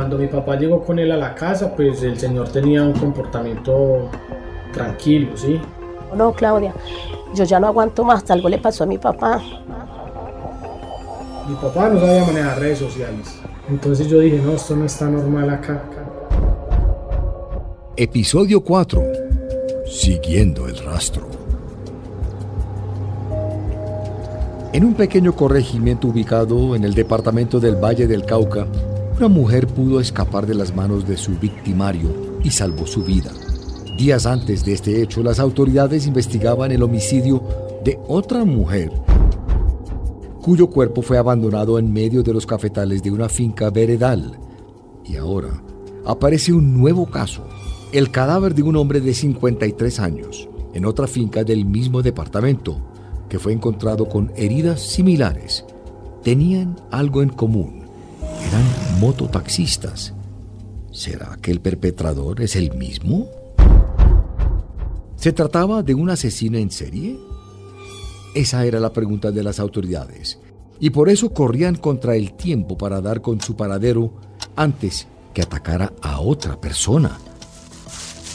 Cuando mi papá llegó con él a la casa, pues el señor tenía un comportamiento tranquilo, ¿sí? No, Claudia, yo ya no aguanto más, algo le pasó a mi papá. Mi papá no sabía manejar redes sociales, entonces yo dije, no, esto no está normal acá. Episodio 4. Siguiendo el rastro. En un pequeño corregimiento ubicado en el departamento del Valle del Cauca, una mujer pudo escapar de las manos de su victimario y salvó su vida. Días antes de este hecho, las autoridades investigaban el homicidio de otra mujer, cuyo cuerpo fue abandonado en medio de los cafetales de una finca veredal. Y ahora aparece un nuevo caso, el cadáver de un hombre de 53 años, en otra finca del mismo departamento, que fue encontrado con heridas similares. Tenían algo en común. Eran mototaxistas. ¿Será que el perpetrador es el mismo? ¿Se trataba de un asesino en serie? Esa era la pregunta de las autoridades, y por eso corrían contra el tiempo para dar con su paradero antes que atacara a otra persona.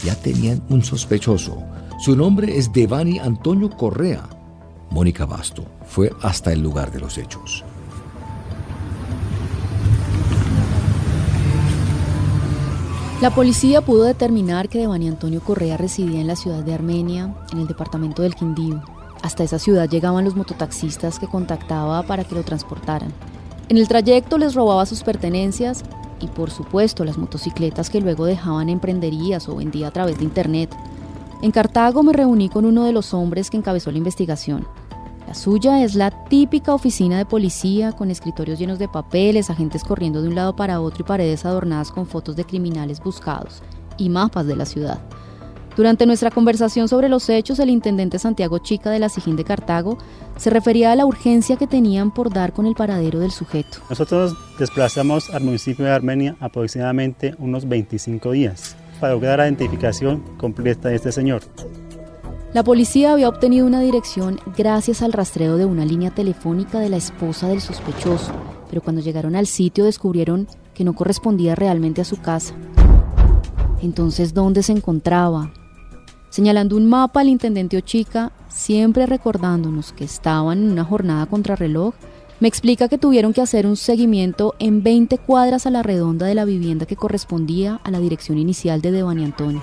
Ya tenían un sospechoso. Su nombre es Devani Antonio Correa. Mónica Basto fue hasta el lugar de los hechos. La policía pudo determinar que Devani Antonio Correa residía en la ciudad de Armenia, en el departamento del Quindío. Hasta esa ciudad llegaban los mototaxistas que contactaba para que lo transportaran. En el trayecto les robaba sus pertenencias y, por supuesto, las motocicletas que luego dejaban en prenderías o vendía a través de internet. En Cartago me reuní con uno de los hombres que encabezó la investigación. La suya es la típica oficina de policía, con escritorios llenos de papeles, agentes corriendo de un lado para otro y paredes adornadas con fotos de criminales buscados y mapas de la ciudad. Durante nuestra conversación sobre los hechos, el intendente Santiago Chica de la Sijín de Cartago se refería a la urgencia que tenían por dar con el paradero del sujeto. Nosotros desplazamos al municipio de Armenia aproximadamente unos 25 días para lograr la identificación completa de este señor. La policía había obtenido una dirección gracias al rastreo de una línea telefónica de la esposa del sospechoso, pero cuando llegaron al sitio descubrieron que no correspondía realmente a su casa. Entonces, ¿dónde se encontraba? Señalando un mapa, el intendente Ochica, siempre recordándonos que estaban en una jornada contrarreloj, me explica que tuvieron que hacer un seguimiento en 20 cuadras a la redonda de la vivienda que correspondía a la dirección inicial de Devani Antonio.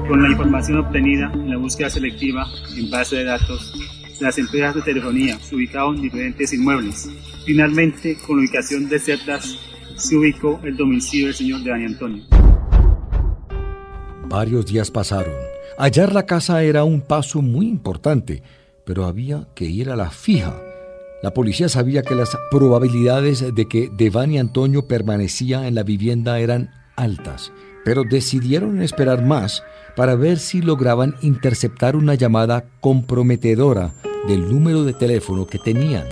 Con la información obtenida en la búsqueda selectiva en base de datos, las empresas de telefonía se ubicaban en diferentes inmuebles. Finalmente, con la ubicación de celdas, se ubicó el domicilio del señor Devani Antonio. Varios días pasaron. Hallar la casa era un paso muy importante, pero había que ir a la fija. La policía sabía que las probabilidades de que Devani Antonio permanecía en la vivienda eran altas, pero decidieron esperar más para ver si lograban interceptar una llamada comprometedora del número de teléfono que tenían,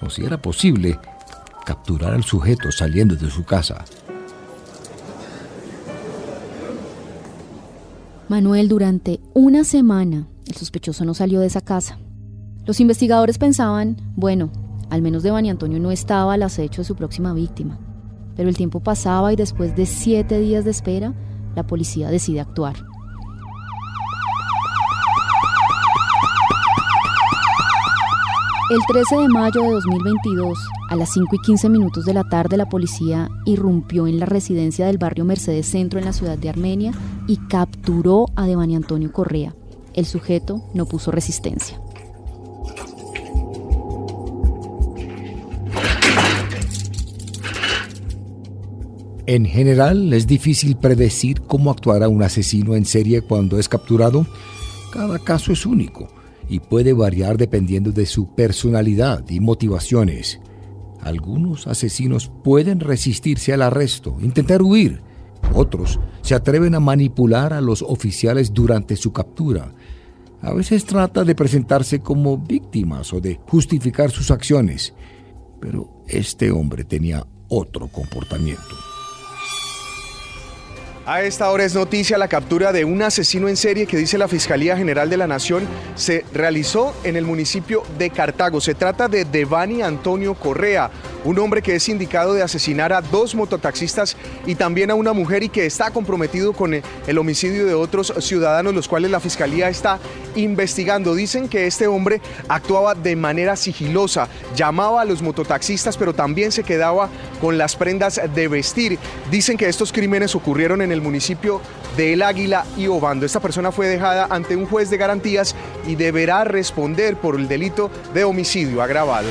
o si era posible capturar al sujeto saliendo de su casa. Manuel, durante una semana, el sospechoso no salió de esa casa. Los investigadores pensaban, bueno, al menos Devani Antonio no estaba al acecho de su próxima víctima. Pero el tiempo pasaba y después de 7 días de espera, la policía decide actuar. El 13 de mayo de 2022, a las 5:15 de la tarde, la policía irrumpió en la residencia del barrio Mercedes Centro en la ciudad de Armenia y capturó a Devani Antonio Correa. El sujeto no puso resistencia. En general, es difícil predecir cómo actuará un asesino en serie cuando es capturado. Cada caso es único y puede variar dependiendo de su personalidad y motivaciones. Algunos asesinos pueden resistirse al arresto, intentar huir. Otros se atreven a manipular a los oficiales durante su captura. A veces trata de presentarse como víctimas o de justificar sus acciones. Pero este hombre tenía otro comportamiento. A esta hora es noticia la captura de un asesino en serie que, dice la Fiscalía General de la Nación, se realizó en el municipio de Cartago. Se trata de Devani Antonio Correa, un hombre que es indicado de asesinar a 2 mototaxistas y también a una mujer y que está comprometido con el homicidio de otros ciudadanos, los cuales la Fiscalía está investigando. Dicen que este hombre actuaba de manera sigilosa, llamaba a los mototaxistas, pero también se quedaba con las prendas de vestir. Dicen que estos crímenes ocurrieron en el municipio de El Águila y Obando. Esta persona fue dejada ante un juez de garantías y deberá responder por el delito de homicidio agravado.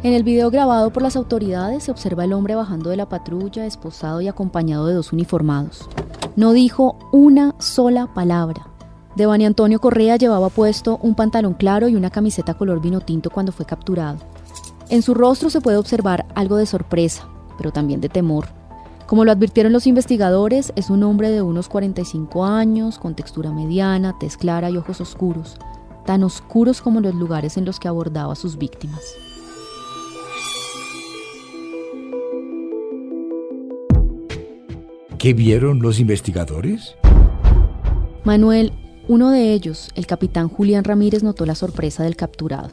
En el video grabado por las autoridades se observa al hombre bajando de la patrulla, esposado y acompañado de 2 uniformados. No dijo una sola palabra. Devani Antonio Correa llevaba puesto un pantalón claro y una camiseta color vino tinto cuando fue capturado. En su rostro se puede observar algo de sorpresa, pero también de temor. Como lo advirtieron los investigadores, es un hombre de unos 45 años, con textura mediana, tez clara y ojos oscuros, tan oscuros como los lugares en los que abordaba a sus víctimas. ¿Qué vieron los investigadores? Manuel, uno de ellos, el capitán Julián Ramírez, notó la sorpresa del capturado.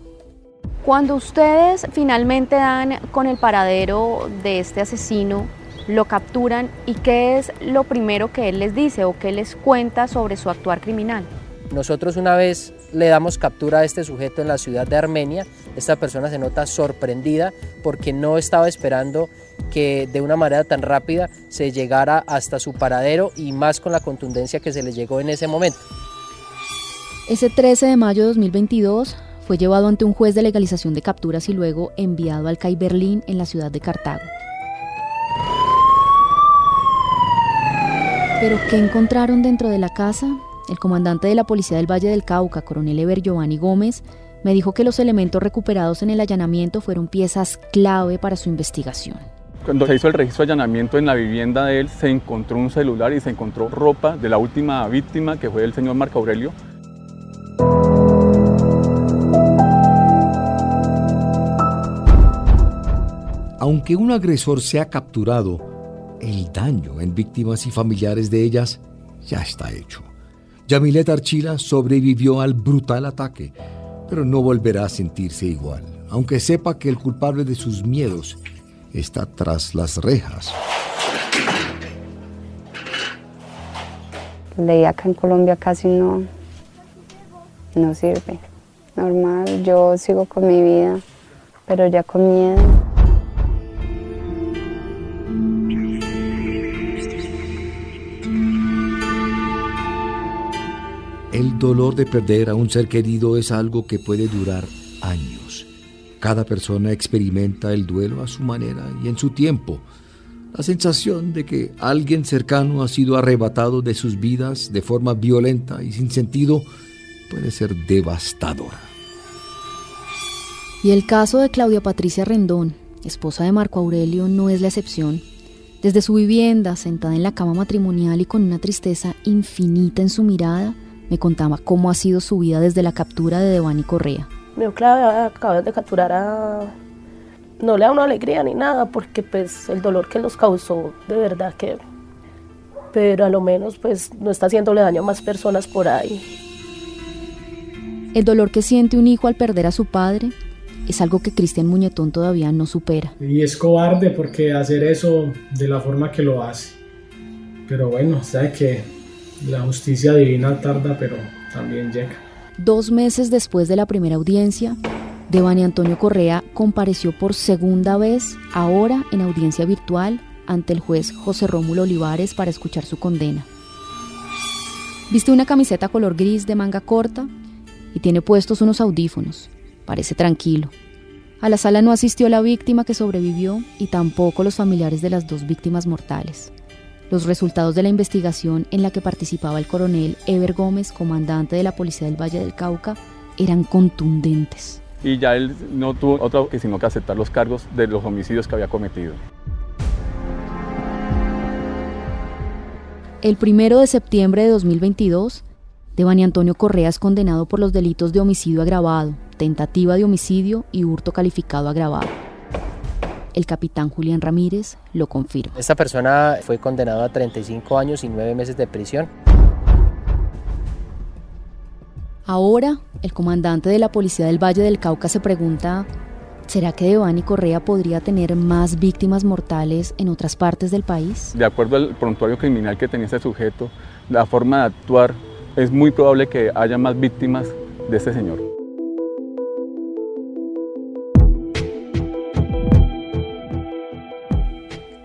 Cuando ustedes finalmente dan con el paradero de este asesino, lo capturan, ¿y qué es lo primero que él les dice o qué les cuenta sobre su actuar criminal? Nosotros una vez le damos captura a este sujeto en la ciudad de Armenia. Esta persona se nota sorprendida porque no estaba esperando que de una manera tan rápida se llegara hasta su paradero y más con la contundencia que se le llegó en ese momento. Ese 13 de mayo de 2022 fue llevado ante un juez de legalización de capturas y luego enviado al CAI Berlín en la ciudad de Cartago. ¿Pero qué encontraron dentro de la casa? El comandante de la Policía del Valle del Cauca, coronel Eber Giovanni Gómez, me dijo que los elementos recuperados en el allanamiento fueron piezas clave para su investigación. Cuando se hizo el registro de allanamiento en la vivienda de él, se encontró un celular y se encontró ropa de la última víctima, que fue el señor Marco Aurelio. Aunque un agresor sea capturado, el daño en víctimas y familiares de ellas ya está hecho. Yamilet Archila sobrevivió al brutal ataque, pero no volverá a sentirse igual, aunque sepa que el culpable de sus miedos está tras las rejas. La ley acá en Colombia casi no sirve. Normal, yo sigo con mi vida, pero ya con miedo. El dolor de perder a un ser querido es algo que puede durar años. Cada persona experimenta el duelo a su manera y en su tiempo. La sensación de que alguien cercano ha sido arrebatado de sus vidas de forma violenta y sin sentido puede ser devastadora. Y el caso de Claudia Patricia Rendón, esposa de Marco Aurelio, no es la excepción. Desde su vivienda, sentada en la cama matrimonial y con una tristeza infinita en su mirada, me contaba cómo ha sido su vida desde la captura de Devani Correa. Veo que acabas de capturar a... No le da una alegría ni nada, porque pues el dolor que nos causó, de verdad que... Pero a lo menos pues no está haciéndole daño a más personas por ahí. El dolor que siente un hijo al perder a su padre es algo que Cristian Muñetón todavía no supera. Y es cobarde porque hacer eso de la forma que lo hace. Pero bueno, sabe que la justicia divina tarda, pero también llega. 2 meses después de la primera audiencia, Devani Antonio Correa compareció por segunda vez, ahora en audiencia virtual, ante el juez José Rómulo Olivares para escuchar su condena. Viste una camiseta color gris de manga corta y tiene puestos unos audífonos. Parece tranquilo. A la sala no asistió la víctima que sobrevivió y tampoco los familiares de las 2 víctimas mortales. Los resultados de la investigación en la que participaba el coronel Eber Gómez, comandante de la Policía del Valle del Cauca, eran contundentes. Y ya él no tuvo otra que sino que aceptar los cargos de los homicidios que había cometido. El 1 de septiembre de 2022, Devani Antonio Correa es condenado por los delitos de homicidio agravado, tentativa de homicidio y hurto calificado agravado. El capitán Julián Ramírez lo confirma. Esta persona fue condenado a 35 años y 9 meses de prisión. Ahora, el comandante de la Policía del Valle del Cauca se pregunta, ¿será que Devani Correa podría tener más víctimas mortales en otras partes del país? De acuerdo al prontuario criminal que tenía este sujeto, la forma de actuar, es muy probable que haya más víctimas de este señor.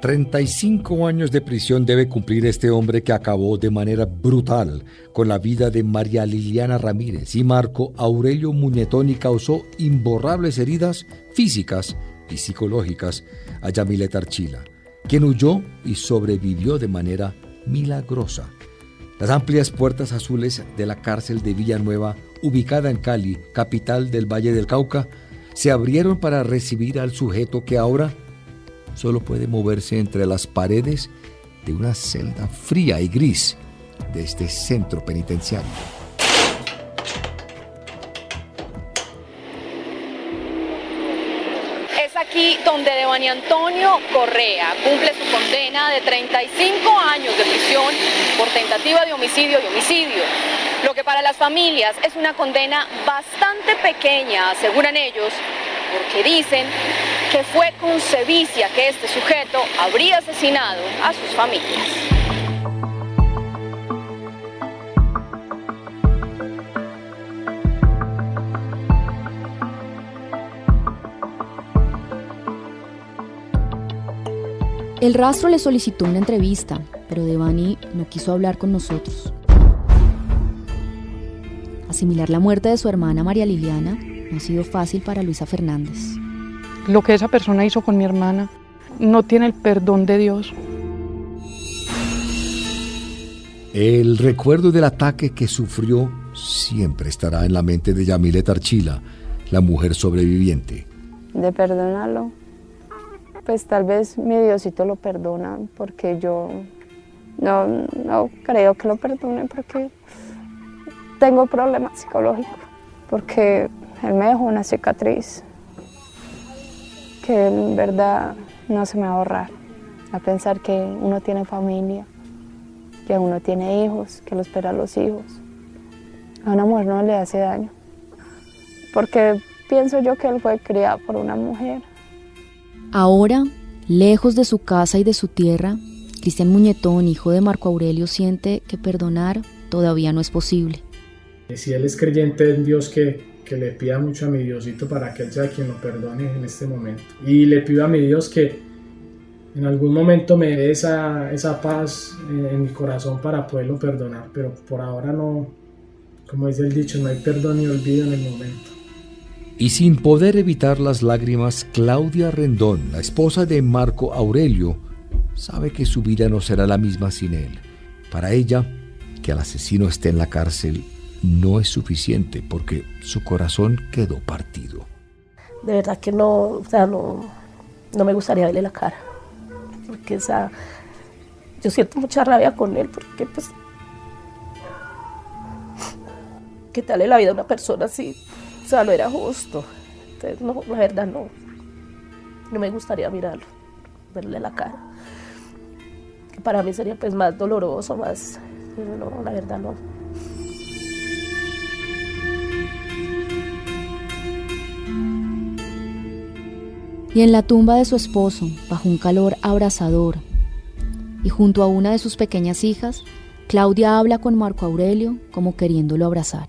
«35 años de prisión debe cumplir este hombre que acabó de manera brutal con la vida de María Liliana Ramírez y Marco Aurelio Muñetón y causó imborrables heridas físicas y psicológicas a Yamilet Archila, quien huyó y sobrevivió de manera milagrosa. Las amplias puertas azules de la cárcel de Villanueva, ubicada en Cali, capital del Valle del Cauca, se abrieron para recibir al sujeto que ahora solo puede moverse entre las paredes de una celda fría y gris de este centro penitenciario. Es aquí donde Devani Antonio Correa cumple su condena de 35 años de prisión por tentativa de homicidio y homicidio. Lo que para las familias es una condena bastante pequeña, aseguran ellos, porque dicen que fue con sevicia que este sujeto habría asesinado a sus familias. El Rastro le solicitó una entrevista, pero Devani no quiso hablar con nosotros. Asimilar la muerte de su hermana María Liliana no ha sido fácil para Luisa Fernández. Lo que esa persona hizo con mi hermana no tiene el perdón de Dios. El recuerdo del ataque que sufrió siempre estará en la mente de Yamilet Archila, la mujer sobreviviente. De perdonarlo, pues tal vez mi Diosito lo perdona, porque yo no creo que lo perdone, porque tengo problemas psicológicos, porque él me dejó una cicatriz que en verdad no se me va a borrar, a pensar que uno tiene familia, que uno tiene hijos, que lo esperan los hijos. A una mujer no le hace daño, porque pienso yo que él fue criado por una mujer. Ahora, lejos de su casa y de su tierra, Cristian Muñetón, hijo de Marco Aurelio, siente que perdonar todavía no es posible. Si él es creyente en Dios, que le pida mucho a mi Diosito para que él sea quien lo perdone en este momento. Y le pido a mi Dios que en algún momento me dé esa paz en mi corazón para poderlo perdonar, pero por ahora no, como dice el dicho, no hay perdón ni olvido en el momento. Y sin poder evitar las lágrimas, Claudia Rendón, la esposa de Marco Aurelio, sabe que su vida no será la misma sin él. Para ella, que el asesino esté en la cárcel no es suficiente, porque su corazón quedó partido. De verdad que no me gustaría verle la cara, porque yo siento mucha rabia con él, porque pues quitarle la vida a una persona así, no era justo. Entonces, no, la verdad no me gustaría mirarlo, verle la cara, que para mí sería pues más doloroso, más, no, la verdad no. Y en la tumba de su esposo, bajo un calor abrasador, y junto a una de sus pequeñas hijas, Claudia habla con Marco Aurelio como queriéndolo abrazar.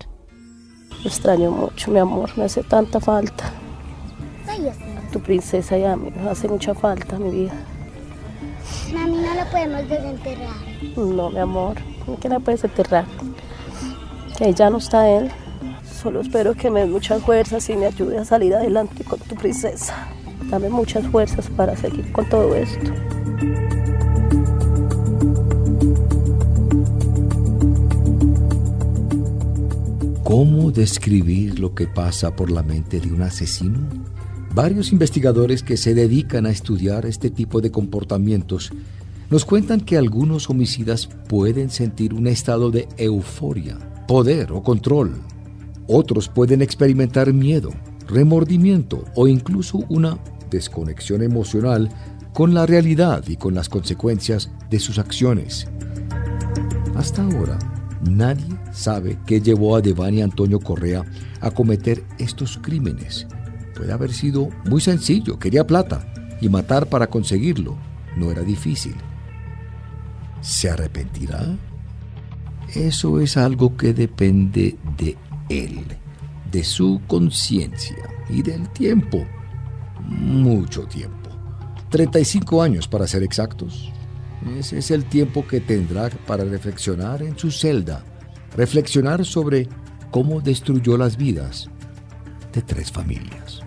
Lo extraño mucho, mi amor, me hace tanta falta. A tu princesa y a mí me hace mucha falta, mi vida. Mami, no lo podemos desenterrar. No, mi amor, ¿qué le puedes enterrar? Que ahí ya no está él. Solo espero que me dé muchas fuerzas y me ayude a salir adelante con tu princesa. Dame muchas fuerzas para seguir con todo esto. ¿Cómo describir lo que pasa por la mente de un asesino? Varios investigadores que se dedican a estudiar este tipo de comportamientos nos cuentan que algunos homicidas pueden sentir un estado de euforia, poder o control. Otros pueden experimentar miedo, remordimiento o incluso una desconexión emocional con la realidad y con las consecuencias de sus acciones. Hasta ahora, Nadie sabe qué llevó a Devani Antonio Correa a cometer estos crímenes. Puede haber sido muy sencillo, quería plata y matar para conseguirlo no era difícil. ¿Se arrepentirá? Eso es algo que depende de él, de su conciencia y del tiempo. Mucho tiempo. 35 años para ser exactos. Ese es el tiempo que tendrá para reflexionar en su celda, reflexionar sobre cómo destruyó las vidas de 3 familias.